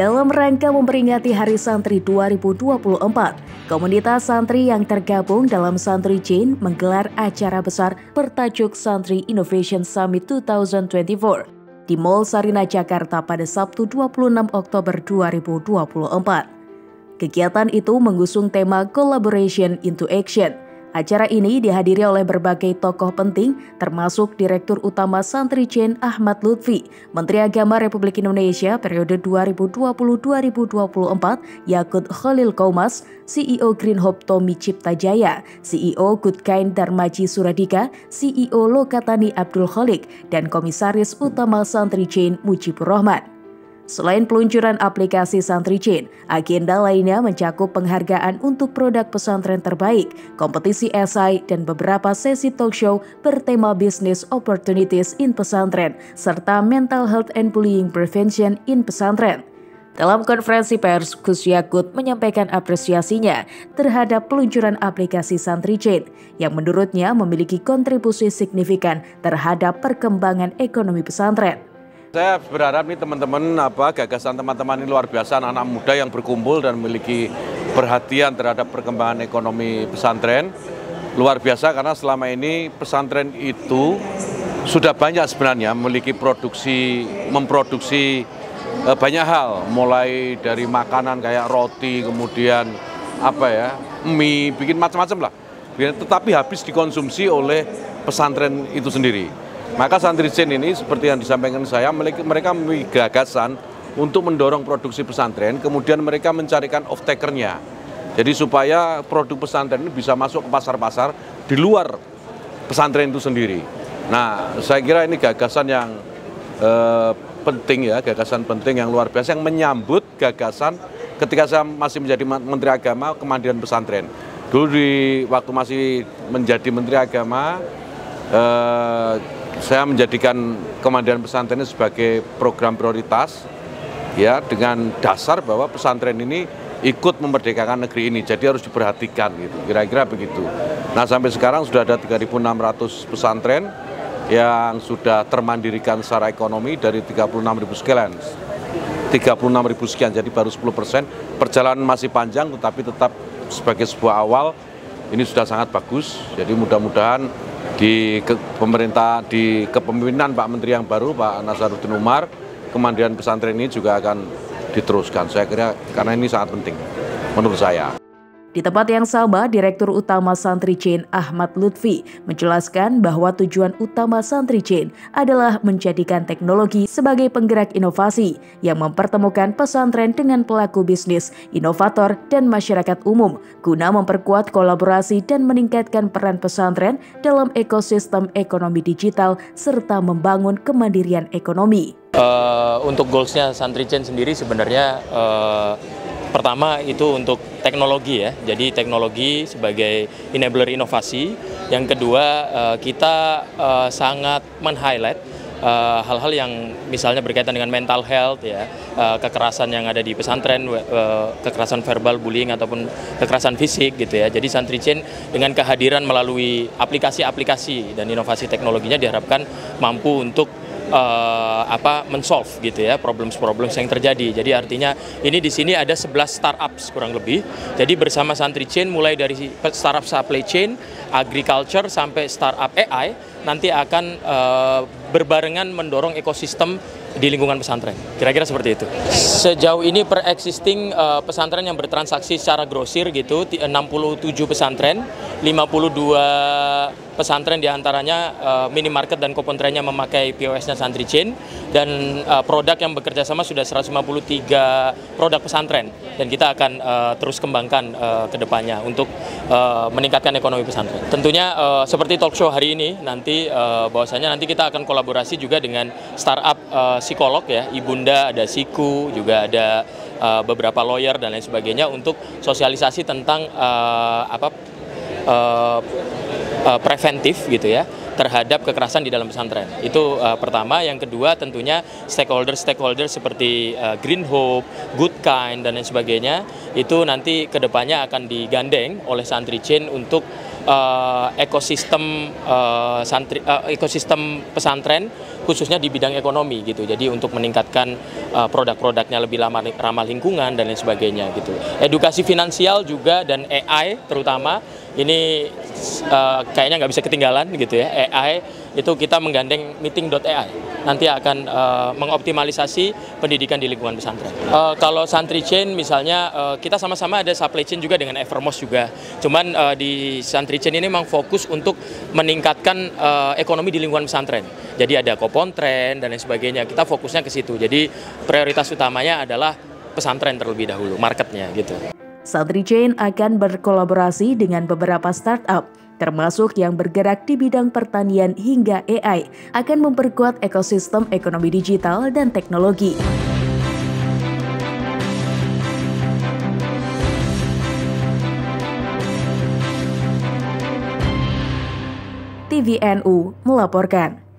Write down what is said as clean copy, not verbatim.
Dalam rangka memperingati Hari Santri 2024, komunitas santri yang tergabung dalam Santri Chain menggelar acara besar bertajuk Santri Innovation Summit 2024 di Mall Sarina Jakarta pada Sabtu 26 Oktober 2024. Kegiatan itu mengusung tema Collaboration into Action. Acara ini dihadiri oleh berbagai tokoh penting, termasuk Direktur Utama Santri Chain Ahmad Lutfi, Menteri Agama Republik Indonesia periode 2020-2024 Yakut Khalil Qaumas, CEO Green Hope Tommy Ciptajaya, CEO Goodkind Darmaji Suradika, CEO Lokatani Abdul Khalik, dan Komisaris Utama Santri Chain Mujibur Rahman. Selain peluncuran aplikasi Santri Chain, agenda lainnya mencakup penghargaan untuk produk pesantren terbaik, kompetisi esai, dan beberapa sesi talk show bertema Business Opportunities in Pesantren, serta Mental Health and Bullying Prevention in Pesantren. Dalam konferensi pers, Gus Yakut menyampaikan apresiasinya terhadap peluncuran aplikasi Santri Chain yang menurutnya memiliki kontribusi signifikan terhadap perkembangan ekonomi pesantren. Saya berharap nih teman-teman gagasan teman-teman ini luar biasa, anak-anak muda yang berkumpul dan memiliki perhatian terhadap perkembangan ekonomi pesantren. Luar biasa karena selama ini pesantren itu sudah banyak sebenarnya memproduksi banyak hal, mulai dari makanan kayak roti, kemudian mie, bikin macam-macam lah. Tetapi habis dikonsumsi oleh pesantren itu sendiri. Maka Santri Chain ini seperti yang disampaikan saya, mereka memiliki gagasan untuk mendorong produksi pesantren, kemudian mereka mencarikan off-taker-nya. Jadi supaya produk pesantren ini bisa masuk ke pasar-pasar di luar pesantren itu sendiri. Nah, saya kira ini gagasan yang penting ya, gagasan penting yang luar biasa, yang menyambut gagasan ketika saya masih menjadi Menteri Agama Kemandirian Pesantren. Dulu waktu masih menjadi Menteri Agama, saya menjadikan Kemandirian Pesantren sebagai program prioritas ya, dengan dasar bahwa pesantren ini ikut memerdekakan negeri ini, jadi harus diperhatikan gitu, kira-kira begitu. Nah, sampai sekarang sudah ada 3.600 pesantren yang sudah termandirikan secara ekonomi dari 36.000 sekian. 36.000 sekian, jadi baru 10%. Perjalanan masih panjang, tetapi tetap sebagai sebuah awal ini sudah sangat bagus. Jadi mudah-mudahan di kepemimpinan Pak Menteri yang baru, Pak Nasaruddin Umar, kemandirian pesantren ini juga akan diteruskan. Saya kira karena ini sangat penting menurut saya. Di tempat yang sama, Direktur Utama Santri Chain Ahmad Lutfi menjelaskan bahwa tujuan utama Santri Chain adalah menjadikan teknologi sebagai penggerak inovasi yang mempertemukan pesantren dengan pelaku bisnis, inovator, dan masyarakat umum guna memperkuat kolaborasi dan meningkatkan peran pesantren dalam ekosistem ekonomi digital serta membangun kemandirian ekonomi. Untuk goalsnya Santri Chain sendiri sebenarnya pertama itu untuk teknologi ya, jadi teknologi sebagai enabler inovasi. Yang kedua kita sangat men-highlight hal-hal yang misalnya berkaitan dengan mental health ya, kekerasan yang ada di pesantren, kekerasan verbal, bullying ataupun kekerasan fisik gitu ya. Jadi Santri Chain dengan kehadiran melalui aplikasi-aplikasi dan inovasi teknologinya diharapkan mampu untuk men-solve gitu ya problems yang terjadi. Jadi artinya ini di sini ada 11 startups kurang lebih. Jadi bersama Santri Chain mulai dari startup supply chain, agriculture sampai startup AI nanti akan berbarengan mendorong ekosistem di lingkungan pesantren. Kira-kira seperti itu. Sejauh ini per existing pesantren yang bertransaksi secara grosir gitu 67 pesantren, 52 pesantren diantaranya minimarket dan kopontrennya memakai POS-nya Santri Chain, dan produk yang bekerja sama sudah 153 produk pesantren, dan kita akan terus kembangkan ke depannya untuk meningkatkan ekonomi pesantren. Tentunya seperti talk show hari ini nanti bahwasanya nanti kita akan kolaborasi juga dengan startup psikolog ya, Ibunda, ada Siku, juga ada beberapa lawyer dan lain sebagainya untuk sosialisasi tentang preventif gitu ya terhadap kekerasan di dalam pesantren. Itu pertama. Yang kedua tentunya stakeholder seperti Green Hope, Goodkind dan lain sebagainya itu nanti kedepannya akan digandeng oleh Santri Chain untuk ekosistem pesantren khususnya di bidang ekonomi gitu. Jadi untuk meningkatkan produk-produknya lebih ramah lingkungan dan lain sebagainya gitu. Edukasi finansial juga dan AI terutama ini kayaknya nggak bisa ketinggalan gitu ya. AI itu kita menggandeng meeting.ai nanti akan mengoptimalisasi pendidikan di lingkungan pesantren. Kalau Santri Chain misalnya kita sama-sama ada supply chain juga dengan Evermos juga. Cuman di Santri Chain ini memang fokus untuk meningkatkan ekonomi di lingkungan pesantren. Jadi ada kopontren dan lain sebagainya. Kita fokusnya ke situ. Jadi prioritas utamanya adalah pesantren terlebih dahulu, marketnya gitu. Santri Chain akan berkolaborasi dengan beberapa startup, termasuk yang bergerak di bidang pertanian hingga AI, akan memperkuat ekosistem ekonomi digital dan teknologi. TVNU melaporkan.